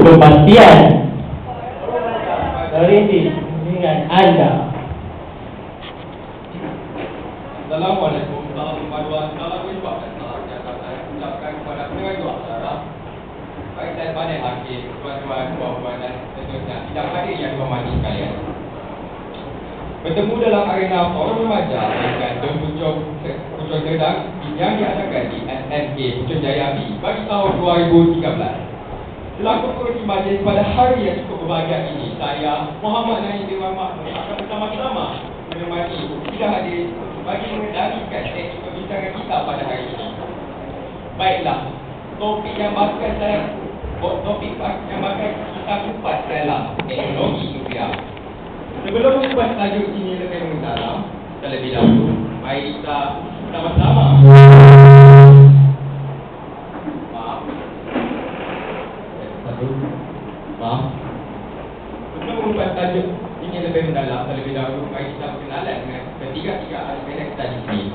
kepastian dari dengan anda. Assalamualaikum warahmatullahi wabarakatuh. Saya ucapkan kepada pendengar acara, baik daripada hakim, tuan-tuan, puan-puan dan tentunya tidak hadir yang dihormati sekalian. Bertemu dalam arena forum remaja dengan Pucuk Sedang yang diadakan di SMK Putrajaya B bagi tahun 2013. Selaku penghormati majlis pada hari yang cukup berbahagia ini, saya Muhammad Naim bin Rahmat akan bersama-sama menemani tidak hadir bagi mengendalikan sesi perbincangan kita pada hari ini. Baiklah, topik yang bakal kita kupas adalah teknologi nuklear. Sebelum kupas tajuk ini lebih mendalam, terlebih dahulu, mari kita sama-sama Untuk mengupas tajuk ini lebih mendalam, terlebih dahulu mari kita berkenalan dengan ketiga-tiga ahli panel kita di sini.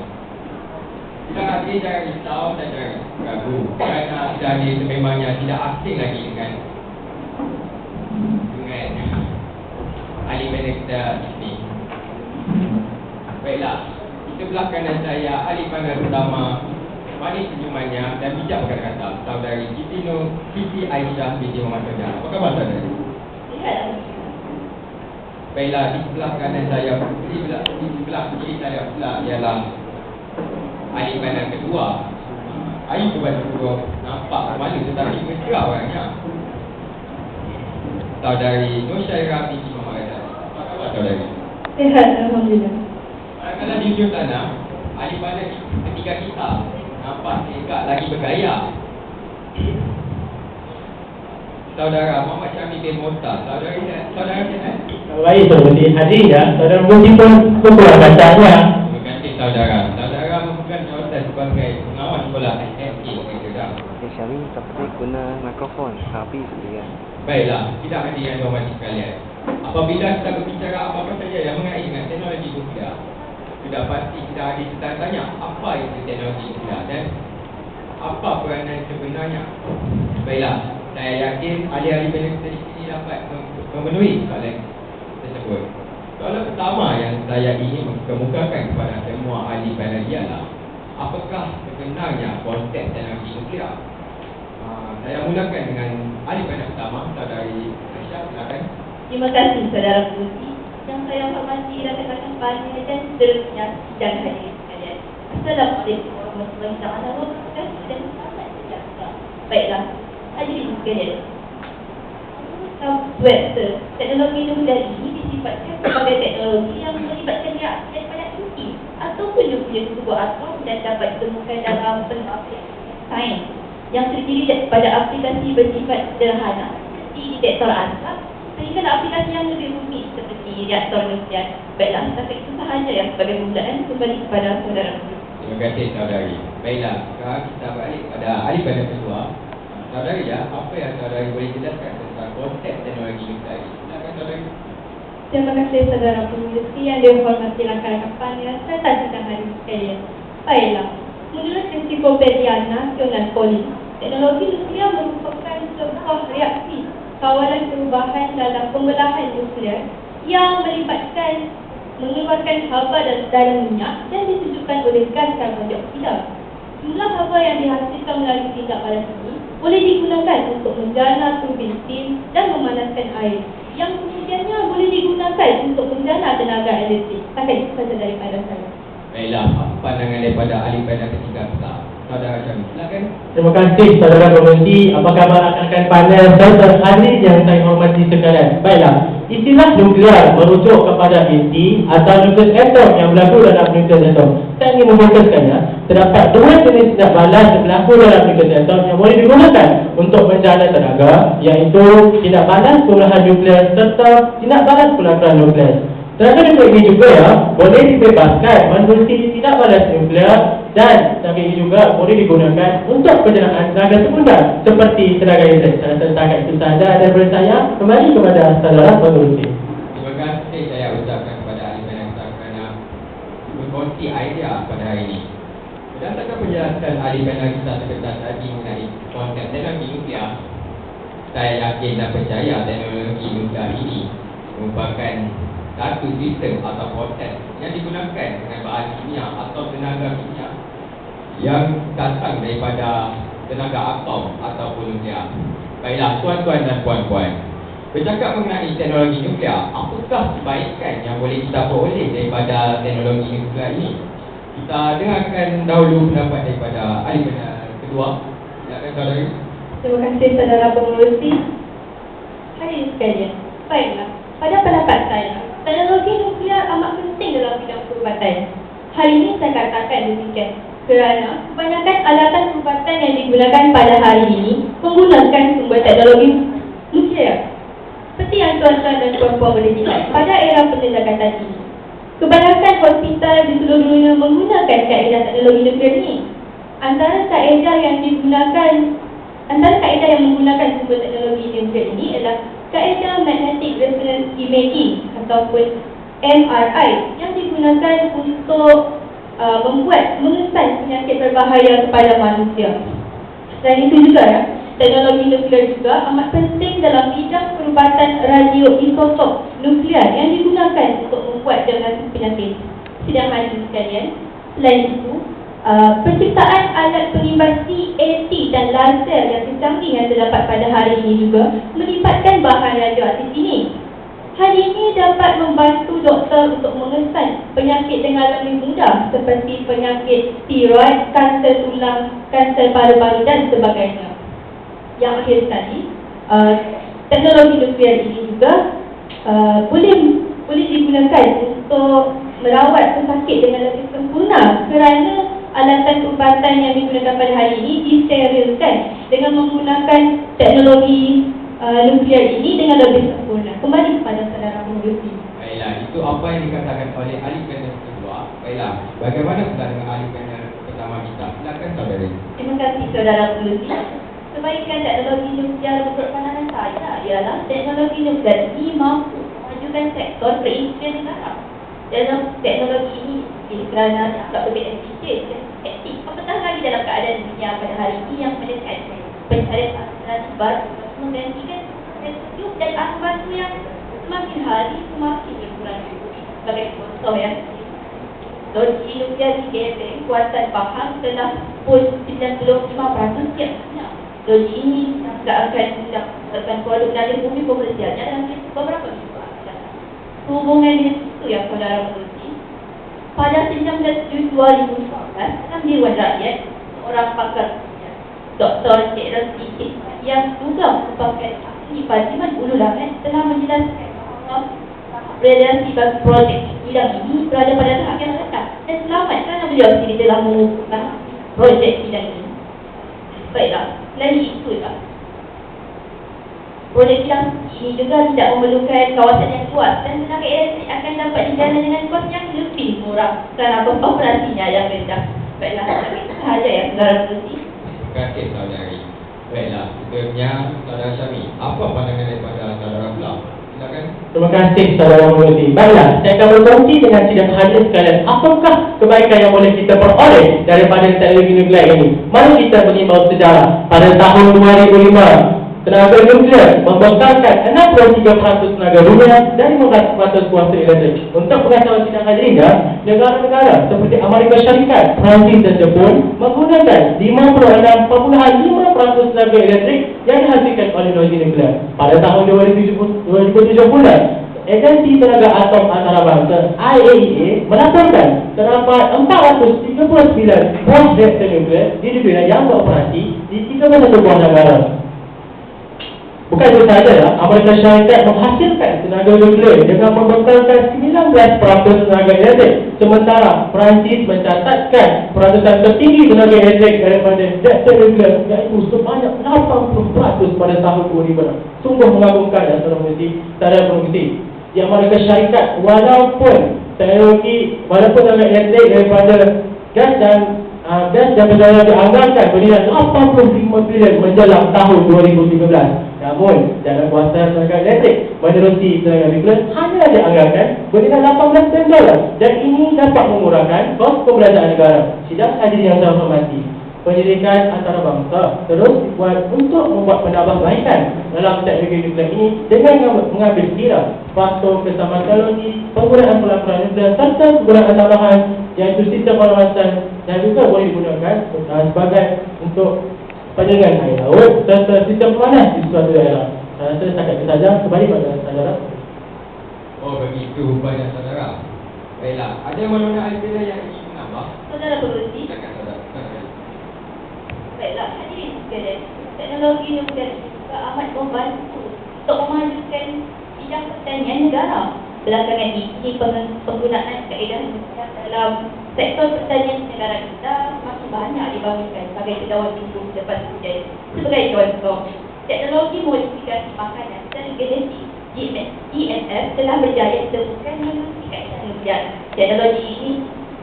Kita hadir jangan risau dan jangan ragu, kerana kita hadir sememangnya tidak asing lagi dengan ahli panel kita di sini. Baiklah, di sebelah kanan saya ahli panel pertama, manis senyumannya dan bijak berkata-kata, saudari Siti Aisyah binti Muhammad Fajar. Apa khabar saudari? Baiklah, di sebelah kanan saya, di sebelah kiri saya pula ialah ahli panel kedua. Ayu kepada kedua nampak malu tetapi mesra orangnya, saudari Nur Syairah binti Muhammad Fajar. Apa khabar saudari? Sihat, alhamdulillah. Kalau di ujung sana, ahli panel ketiga kita nampak dekat lagi bergaya. Saudara Muhammad Syamil bin Muhtar, saudara sihat? Baik, seperti hadir ya. Saudara Muji pun keluar kacanya. Terima kasih saudara. Saudara memegang jawatan sebagai pengawas sekolah SMK juga. Syamil tak boleh guna mikrofon, habis dia. Baiklah, tidak hadir yang dihormati sekalian. Apabila kita berbicara apa-apa saja yang mengenai dengan teknologi nuklear, sudah pasti kita hadir kita tanya apa itu teknologi nuklear dan apa peranan sebenarnya. Baiklah, saya yakin ahli-ahli panel kita di sini dapat memenuhi soalan tersebut. Soalan pertama yang saya ingin mengemukakan kepada semua ahli panel ialah, apakah sebenarnya konsep teknologi nuklear? Saya mulakan dengan ahli panel pertama, saudari Aisyah, silakan. Terima kasih saudara Putri yang saya hormati rakan-rakan panel dan seterusnya sidang hadir sekalian. Assalamualaikum warahmatullahi wabarakatuh dan selamat sejahtera. Baiklah, hadirin sekalian. Webster, teknologi nuklear ini disifatkan sebagai teknologi yang melibatkan reaksi daripada inti ataupun nukleus sebuah atom dan dapat ditemukan dalam penelitian sains yang terdiri daripada aplikasi bersifat sederhana seperti detektor asap sehingga aplikasi yang lebih rumit seperti reaktor nuklear. Baiklah, setakat itu sahaja yang sebagai permulaan. Kembali kepada saudara. Terima kasih saudari. Baiklah, sekarang kita balik pada ahli panel kedua. Saudari ya, apa yang saudari boleh jelaskan tentang konsep teknologi nuklear ini? Silakan saudari. Terima kasih saudara pengurusi yang dihormati rakan-rakan panel serta sidang hadir sekalian. Baiklah, menurut Ensiklopedia Nasional Polis, teknologi nuklear merupakan sebuah reaksi kawalan perubahan dalam pembelahan nuklear yang melibatkan mengeluarkan haba dalam minyak dan disejukkan oleh gas karbon dioksida. Jumlah haba yang dihasilkan melalui tindak balas ini boleh digunakan untuk menjana turbin steam dan memanaskan air, yang kemudiannya boleh digunakan untuk menjana tenaga elektrik. Setakat itu saja daripada saya. Baiklah, pandangan daripada ahli panel ketiga kita, saudara Syamil, silakan. Terima kasih saudara penghormati. Apa khabar rakan-rakan panel serta hadir yang saya hormati sekalian. Baiklah, istilah nuklear merujuk kepada inti atau nukleus atom yang berlaku dalam nukleus atom. Saya ingin memfokuskan ya, terdapat dua jenis tindak balas yang berlaku dalam nukleus atom yang boleh digunakan untuk menjana tenaga, iaitu tindak balas pembelahan nuklear serta tindak balas pelakuan nuklear. Tenaga nuklear ini juga ya boleh dibebaskan menerusi tindak balas nuklear dan tenaga ini juga boleh digunakan untuk penjanaan tenaga sekunder seperti tenaga listrik. Saya setakat itu sahaja daripada saya. Kembali kepada saudara pengurusi. Terima kasih saya ucapkan kepada ahli panel kita kerana berkongsi idea pada hari ini. Berdasarkan penjelasan ahli panel kita sebentar tadi mengenai konsep teknologi nuklear, Saya yakin dan percaya teknologi nuklear ini merupakan satu sistem atau proses yang digunakan dengan bahan kimia atau tenaga kimia yang datang daripada tenaga atom ataupun nuklear. Baiklah tuan-tuan dan puan-puan, bercakap mengenai teknologi nuklear, apakah kebaikan yang boleh kita peroleh daripada teknologi nuklear ini? Kita dengarkan dahulu pendapat daripada ahli panel kedua. Silakan saudari. Terima kasih saudara pengurusi. Hadirin sekalian, baiklah, pada pendapat saya, teknologi nuklear amat penting dalam bidang perubatan. Hari ini saya katakan demikian kerana kebanyakan alatan perubatan yang digunakan pada hari ini menggunakan sumber teknologi nuklear. Seperti yang tuan-tuan dan puan-puan boleh lihat pada era pendekatan ini, kebanyakan hospital di seluruh dunia menggunakan kaedah teknologi nuklear ini. Antara kaedah yang menggunakan sumber teknologi nuklear ini adalah kaedah magnetic resonance imaging ataupun MRI yang digunakan untuk mengesan penyakit berbahaya kepada manusia. Selain itu juga teknologi nuklear juga amat penting dalam bidang perubatan radioisotop nuklear yang digunakan untuk membuat diagnosis penyakit. Sidang hadirin sekalian, selain itu, penciptaan alat pengimbas CAT dan laser yang secanggih yang terdapat pada hari ini juga melibatkan bahan radioaktif ini. Hal ini dapat membantu doktor untuk mengesan penyakit dengan lebih mudah seperti penyakit tiroid, kanser tulang, kanser paru-paru dan sebagainya. Yang akhir sekali, teknologi nuklear ini juga boleh digunakan untuk merawat pesakit dengan lebih sempurna kerana alatan perubatan yang digunakan pada hari ini disterilkan dengan menggunakan teknologi nuklear ini dengan lebih sempurna. Kembali kepada saudara pengurusi. Baiklah, itu apa yang dikatakan oleh ahli panel kedua. Baiklah, bagaimana pula dengan ahli panel pertama kita? Silakan saudari. Terima kasih saudara pengurusi. Kebaikan teknologi nuklear menurut pandangan saya ialah teknologi nuklear ini mampu memajukan sektor perindustrian negara. Dalam teknologi ini kerana dianggap lebih efisien dan efektif, apatah lagi dalam keadaan dunia pada hari ini yang mendekat pencarian alternatif baru menggantikan residu dan bahan baku yang semakin hari semakin berkurang. Sebagai contoh teknologi nuklear di GFM kuatan faham telah pun 95% setiap tahunnya. Teknologi ini tidak akan mendapatkan produk dari bumi komersialnya dalam beberapa minggu akan. Hubungan dengan itu yang saudara mengerti, pada 19 Juli 2014 dalam Dewan Rakyat, orang pakar Dr. Cik Razli yang juga merupakan ahli Parlimen Ulu Laman telah menjelaskan bahawa realisasi bagi projek bidang ini berada pada tahap yang rendah dan selamat kerana beliau sendiri telah mengukuhkan projek bidang ini. Baiklah, selain itu projek bidang ini juga tidak memerlukan kawasan yang luas dan tenaga elektrik akan dapat dijalankan dengan kos yang lebih murah kerana kos operasinya yang rendah. Baiklah, itu sahaja yang saudara mengerti. Terima kasih saudari. Baiklah, seterusnya saudara Syami. Apa pandangan daripada saudara pula? Silakan. Terima kasih saudara pengurusi. Baiklah, saya akan berkongsi dengan sidang hadirin sekalian apakah kebaikan yang boleh kita peroleh daripada teknologi nuklear ini. Mari kita menimbang sejarah. Pada tahun 2005, tenaga nuklear membekalkan 63% tenaga dunia dan 15% kuasa elektrik. Untuk pengetahuan sidang hadirin, negara-negara seperti Amerika Syarikat, Perancis dan Jepun menggunakan 56.5% tenaga elektrik yang dihasilkan oleh teknologi nuklear. Pada tahun 2017, Agensi Tenaga Atom Antarabangsa IAEA melaporkan terdapat 439 pos reaktor nuklear di dunia yang beroperasi di 31 buah negara. Bukan itu sahaja, Amerika Syarikat menghasilkan tenaga nuklear dengan membekalkan 19% tenaga elektrik, sementara Perancis mencatatkan peratusan tertinggi tenaga elektrik daripada reaktor nuklear iaitu sebanyak 80% pada tahun 2000. Sungguh mengagumkan dan saudara pengurusi. Di Amerika Syarikat, walaupun tenaga elektrik daripada gas dan berjaya dianggarkan bernilai 85 bilion menjelang tahun 2013. Namun, dalam kuasa tenaga elektrik menerusi tenaga nuklear hanya dianggarkan bernilai 18 bilion dan ini dapat mengurangkan kos keberadaan negara. Sidang hadirin yang saya hormati, pendidikan antarabangsa terus dibuat untuk membuat penambahbaikan dalam teknologi nuklear ini dengan mengambil kira faktor kesamaan teknologi, penggunaan pelaporan nuklear serta penggunaan tambahan iaitu sistem pengawasan dan juga boleh digunakan sebagai untuk penjagaan air laut serta sistem pemanas di suatu daerah. Saya rasa setakat itu saja. Kembali pada saudara. Oh begitu banyak saudara. Baiklah, ada mana ada yang ingin menambah? Saudara Pengerusi, Silakan saudara. baiklah, hadirin sekalian, teknologi nuklear ini juga amat membantu untuk memajukan bidang pertanian negara. Belakangan ini penggunaan kaedah nuklear dalam sektor pertanian negara kita makin banyak dibangunkan sebagai pendawan tumbuh lepas hujan. Sebagai contoh, teknologi modifikasi makanan dan genetik IMF telah berjaya ditemukan melalui kaedah nuklear. Teknologi ini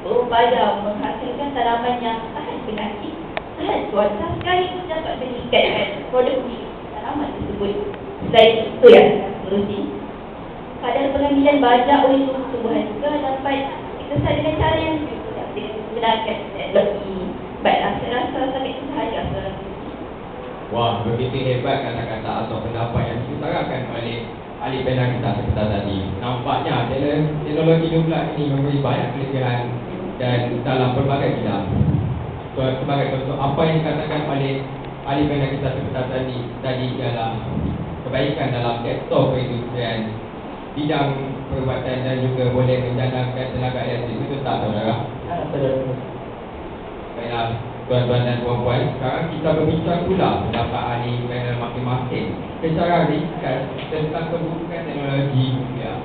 berupaya menghasilkan tanaman yang tahan penyakit, tahan cuaca, sekaligus dapat meningkatkan produktivitas tanaman tersebut. Selain itu yang mengurusi kadar pengambilan baja oleh tumbuh-tumbuhan juga dapat dikesan dengan cara yang mudah dengan menggunakan teknologi. Baiklah, saya rasa sampai itu sahaja saudara. Wah, begitu hebat kata-kata atau pendapat yang diutarakan oleh ahli panel kita sebentar tadi. Nampaknya teknologi nuklear ini memberi banyak kelebihan dan dalam berbagai bidang. Sebagai contoh, apa yang dikatakan oleh ahli panel kita sebentar tadi ialah kebaikan dalam sektor perindustrian, bidang perubatan dan juga boleh menjadikan tenaga elektrik. Betul tak saudara? Baiklah, tuan-tuan dan puan-puan, sekarang kita berbincang pula pendapat ahli panel masing-masing secara ringkas tentang kebutuhan teknologi nuklear.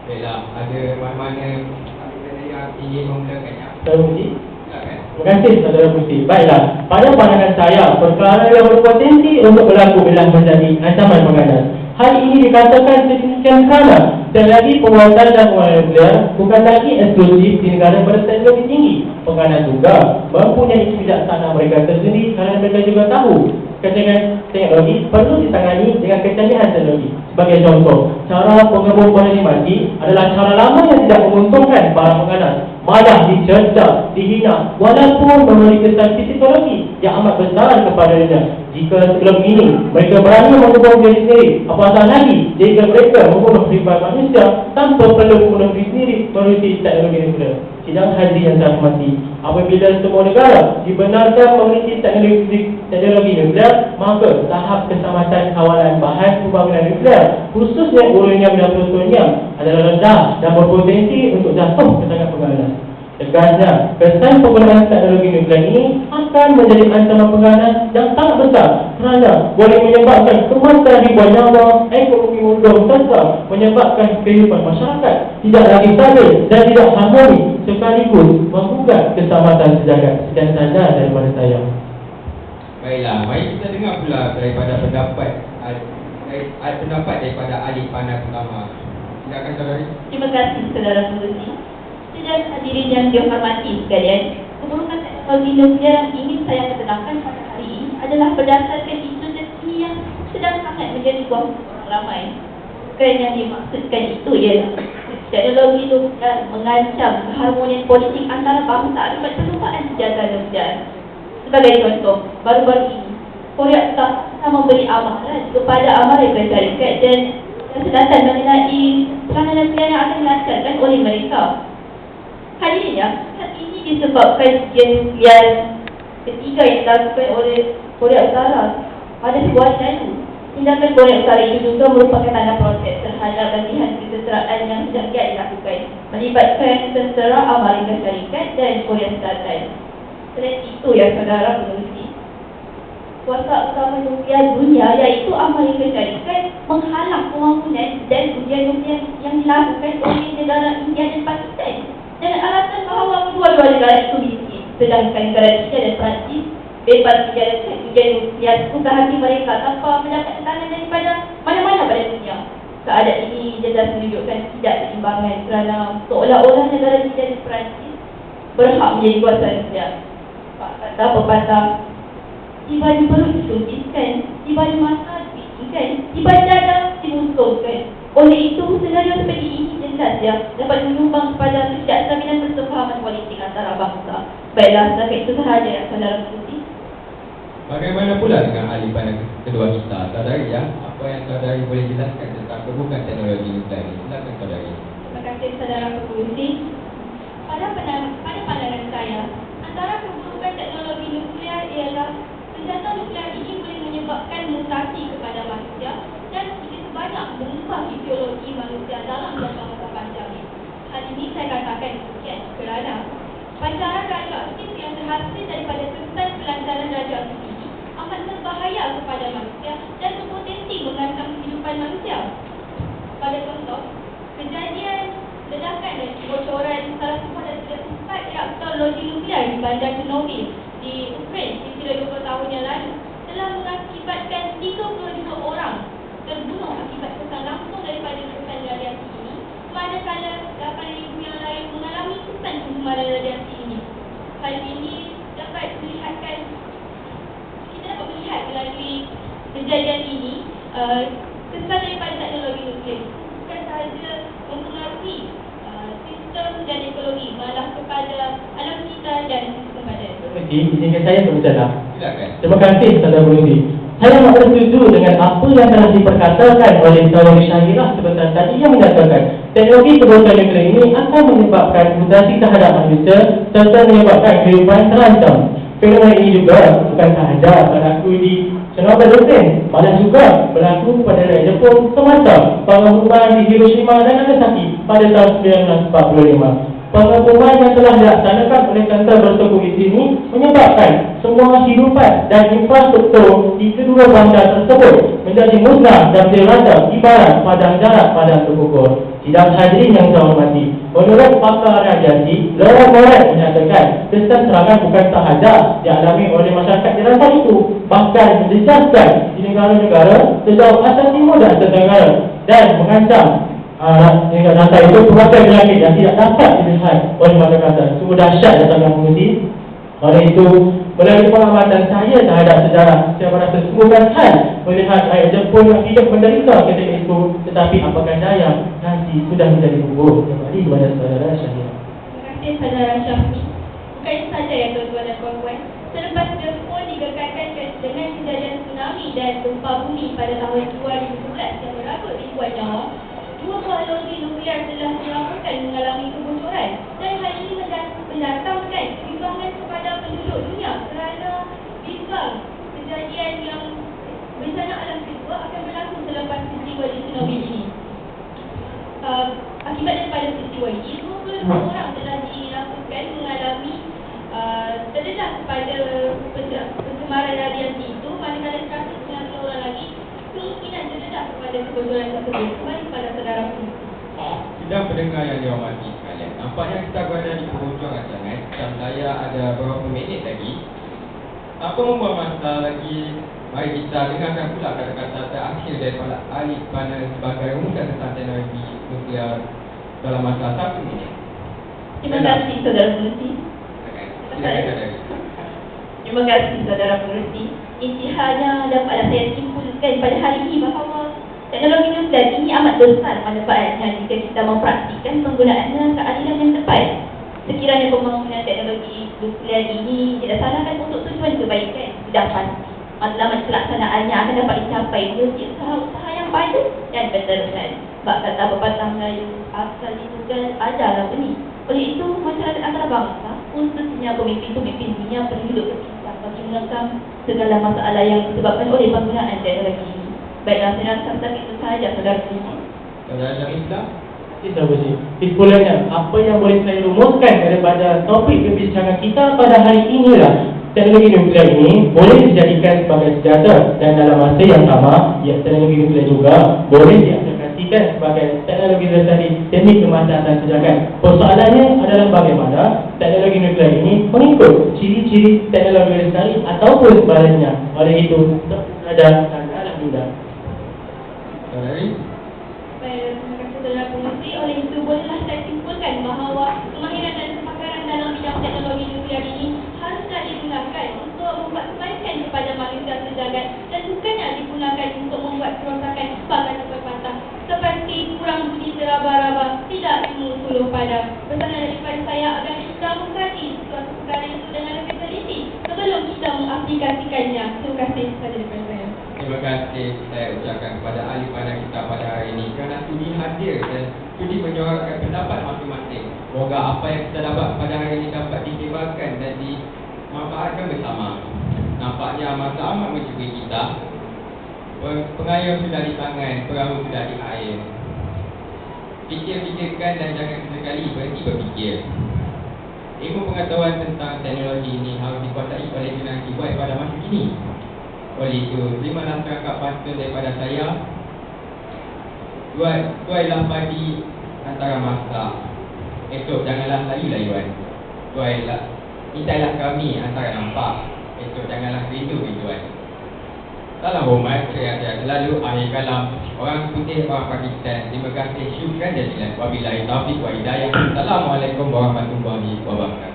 Baiklah, ada mana-mana ahli panel yang ingin memulakannya? Saudara Musi. Silakan. Terima kasih saudara Musi. Baiklah, pada pandangan saya, perkara yang berpotensi untuk berlaku adalah menjadi ancaman pengganas. Hal ini dikatakan sedemikian kerana teknologi penguasaan dan penguasaan nuklear bukan lagi eksklusif di negara berteknologi tinggi. Pengganas juga mempunyai kebijaksanaan mereka tersendiri kerana mereka juga tahu kecanggihan teknologi perlu ditangani dengan kecanggihan teknologi. Sebagai contoh, cara pengebom bom mati adalah cara lama yang tidak menguntungkan para pengganas, malah dicerca, dihina walaupun memiliki kesan psikologi yang amat besar kepadanya. Jika sebelum ini mereka berani mengebom diri sendiri, apatah lagi jika mereka membunuh ribuan manusia tanpa perlu membunuh diri sendiri melalui teknologi nuklear. Sidang hadirin yang saya hormati, apabila semua negara dibenarkan memiliki teknologi nuklear, maka tahap keselamatan kawalan bahan pembangunan nuklear, khususnya uranium dan plutonium, adalah rendah dan berpotensi untuk jatuh ke tangan pengganas. Tegasnya, kesan penggunaan teknologi nuklear ini akan menjadi ancaman pengganas yang sangat besar kerana boleh menyebabkan kematian ribuan nyawa, ekonomi mundur serta menyebabkan kehidupan masyarakat tidak lagi stabil dan tidak harmoni sekaligus menggugat keselamatan sejagat. Sekian sahaja daripada saya. Baiklah, mari kita dengar pula daripada pendapat daripada ahli panel pertama. Silakan saudari. Terima kasih saudara Pengerusi. Dan hadirin yang dihormati sekalian, keburukan teknologi nuklear yang ingin saya ketenangkan pada hari ini adalah berdasarkan isu terkini yang sedang sangat menjadi buah orang ramai. Bukan yang dimaksudkan itu ialah teknologi nuklear mengancam keharmonian politik antara bangsa akibat perlumbaan senjata nuklear. Sebagai contoh, baru-baru ini Korea telah memberi amaran kepada Amerika Syarikat dan Selatan mengenai serangan nuklear yang akan dilancarkan oleh mereka. Hadirinnya, hal ini disebabkan ujian nuklear ketiga yang dilakukan oleh Korea Utara pada Februari lalu. Tindakan Korea Utara itu juga merupakan tanda protes terhadap latihan kesetaraan yang sedang dilakukan, melibatkan tentera Amerika Syarikat dan Korea Selatan. Selain itu, ya saudara Pengerusi, kuasa utama nuklear dunia iaitu Amerika Syarikat menghalang pembangunan dan ujian nuklear yang dilakukan oleh negara India dan Pakistan dengan alasan bahawa kedua-dua negara itu miskin, sedangkan negara China dan Perancis bebas menjalankan ujian nuklear sesuka hati mereka tanpa mendapat tantangan daripada mana-mana pada dunia. Keadaan ini jelas menunjukkan tidak keseimbangan kerana seolah-olah negara China dan Perancis berhak menjadi kuasa nuklear. Kata pepatah, tiba di perut disuntikkan, tiba di mata dibisikkan, tiba di dada dimusungkan. Oleh itu, senario seperti ini jelas ya dapat menyumbang kepada ketidakstabilan persefahaman politik antara bangsa. Baiklah, setakat itu sahaja ya saudara Pengerusi. Bagaimana pula dengan ahli panel kedua kita, saudari ya? Apa yang saudari boleh jelaskan tentang kebukan teknologi nuklear ini? Silakan saudari. Terima kasih saudara pengurusi. Pada pandangan saya, antara keburukan teknologi nuklear ialah senjata nuklear ini boleh menyebabkan mutasi kepada manusia dan begitu banyak mengubah ideologi manusia dalam jangka masa panjang. Hal ini saya katakan demikian kerana pancaran radioaktif yang terhasil daripada kesan pelancaran radioaktif ini amat berbahaya kepada manusia dan berpotensi mengancam kehidupan manusia. Pada contoh, kejadian ledakan dan kebocoran salah satu dari 4 reaktor loji nuklear di bandar Chernobyl di Ukraine kira 20 tahun yang lalu telah mengakibatkan 32 orang terbunuh akibat kesan langsung daripada kesan radiasi ini, manakala 8,000 yang lain mengalami kesan pencemaran radiasi ini. Hal ini dapat kita dapat melihat melalui kejadian ini kesan daripada teknologi nuklear bukan sahaja mempengaruhi sistem dan ekologi, malah kepada alam kita dan sistem badan. Izinkan saya berbicara. Silakan. Terima kasih saudara pengurusi. Saya amat bersetuju dengan apa yang telah diperkatakan oleh saudara Syahirah sebentar tadi yang menyatakan teknologi keburukan nuklear ini akan menyebabkan mutasi terhadap manusia serta menyebabkan kehidupan terancam. Fenomena ini juga bukan sahaja berlaku di Chernobyl Ukraine, malah juga berlaku pada rakyat Jepun semasa pengeboman di Hiroshima dan Nagasaki pada tahun 1945. Pengeboman yang telah dilaksanakan oleh tentera bersekutu di sini menyebabkan semua kehidupan dan infrastruktur di kedua bandar tersebut menjadi musnah dan dirata ibarat padang darat padang terbakar. Sidang hadirin yang saya hormati, menurut pakar radiasi, Laura Moran menyatakan kesan serangan bukan sahaja dialami oleh masyarakat di rantau itu, bahkan menjejaskan di negara-negara sejauh Asia Timur dan Asia Tenggara dan mengancam rantau itu pelbagai penyakit yang tidak dapat dilihat oleh mata kata. Sungguh dahsyat datangnya pengurusi. Oleh itu, melalui pengamatan saya terhadap sejarah, saya merasa sungguh hal melihat rakyat Jepun yang hidup menderita ketika itu, tetapi apakah daya, nanti sudah menjadi bubur. Kembali kepada saudara Syahirah. Terima kasih saudara Syafiq. Bukan sahaja ya tuan-tuan dan puan-puan, selepas Jepun digegarkan dengan kejadian tsunami dan gempa bumi pada tahun 2011 yang merabut ribuan nyawa, 2 buah loji nuklear telah dilaporkan mengalami kebocoran dan hal ini mendatangkan kebimbangan kepada penduduk dunia kerana bimbang kejadian yang bencana alam kedua akan berlaku selepas peristiwa di Chernobyl ini. Akibat daripada peristiwa ini, 22 orang telah dilaporkan mengalami terdedah kepada pencemaran radiasi itu, manakala 190 orang lagi kemungkinan terdedah kepada kebocoran tersebut. Kembali kepada saudara pun. Sidang pendengar yang dihormati sekalian, nampaknya kita berada di penghujung rancangan. Jam saya ada beberapa minit lagi. Tanpa membuang masa lagi, mari kita dengarkan pula kata-kata terakhir daripada ahli panel sebagai rumuskan tentang teknologi nuklear dalam masa 1 minit. Terima kasih saudara pengurusi. Terima kasih saudara pengurusi. Intihanya dapatlah saya simpulkan pada hari ini bahawa teknologi nuklear ini amat besar manfaatnya jika kita mempraktikkan penggunaannya keadilan yang tepat. Sekiranya pembangunan teknologi nuklear ini dilaksanakan untuk tujuan kebaikan, sudah pasti matlamat pelaksanaannya akan dapat dicapai melalui usaha-usaha yang baik dan benar-benar. Sebab kata pepatah Melayu, asal ditunggal ajarlah benih. Oleh itu, masyarakat antarabangsa, khususnya pemimpin-pemimpin dunia perlu duduk bersama bagi mengekang segala masalah yang disebabkan oleh penggunaan teknologi ini. Baiklah, saya rasa setakat itu sahaja saudara pengurusi. Saudara Syahirah. Kesimpulannya, apa yang boleh saya rumuskan daripada topik perbincangan kita pada hari inilah teknologi nuklear ini boleh dijadikan sebagai senjata dan dalam masa yang sama, teknologi nuklear juga boleh diaplikasikan sebagai teknologi lestari teknik kemaslahatan sejagat. Persoalannya adalah bagaimana teknologi nuklear ini mengikut ciri-ciri teknologi lestari ataupun sebaliknya. Oleh itu, ada alhamdulillah. Saudari. Saudara pengurusi, oleh itu bolehlah saya simpulkan bahawa kemahiran dan kepakaran dalam bidang teknologi nuklear ini haruslah digunakan untuk membuat kebaikan kepada manusia sejagat dan bukannya digunakan untuk membuat kerosakan sebagai pepatah seperti kurang budi seraba-raba, tidak ilmu suluh padam. Pesanan daripada saya agar kita mengkaji suatu perkara itu dengan lebih teliti sebelum kita mengaplikasikannya. kasih sahaja daripada saya. Terima kasih saya ucapkan kepada ahli pandang kita pada hari ini kerana sudi hadir dan sudi menyuarakan pendapat masing-masing. Semoga apa yang kita dapat pada hari ini dapat ditimbangkan dan dimanfaatkan bersama. Nampaknya masa amat mencuri kita. Pengayuh sudah di tangan, perahu sudah di air. Fikir-fikirkan dan jangan sesekali berhenti berfikir. Ilmu pengetahuan tentang teknologi ini harus dikuasai oleh generasi buat pada masa kini. Oleh itu, terimalah serangkap pantun daripada saya. Tuailah padi antara masa. Esok janganlah layu-layuan. Intailah kami antara nampak. Esok janganlah rindu-rinduan. Salam hormat, saya selalu akhir kalam orang putih orang Pakistan. Terima kasih, syukran jazilan. Wabillahi taufiq wa hidayah. Assalamualaikum warahmatullahi wabarakatuh.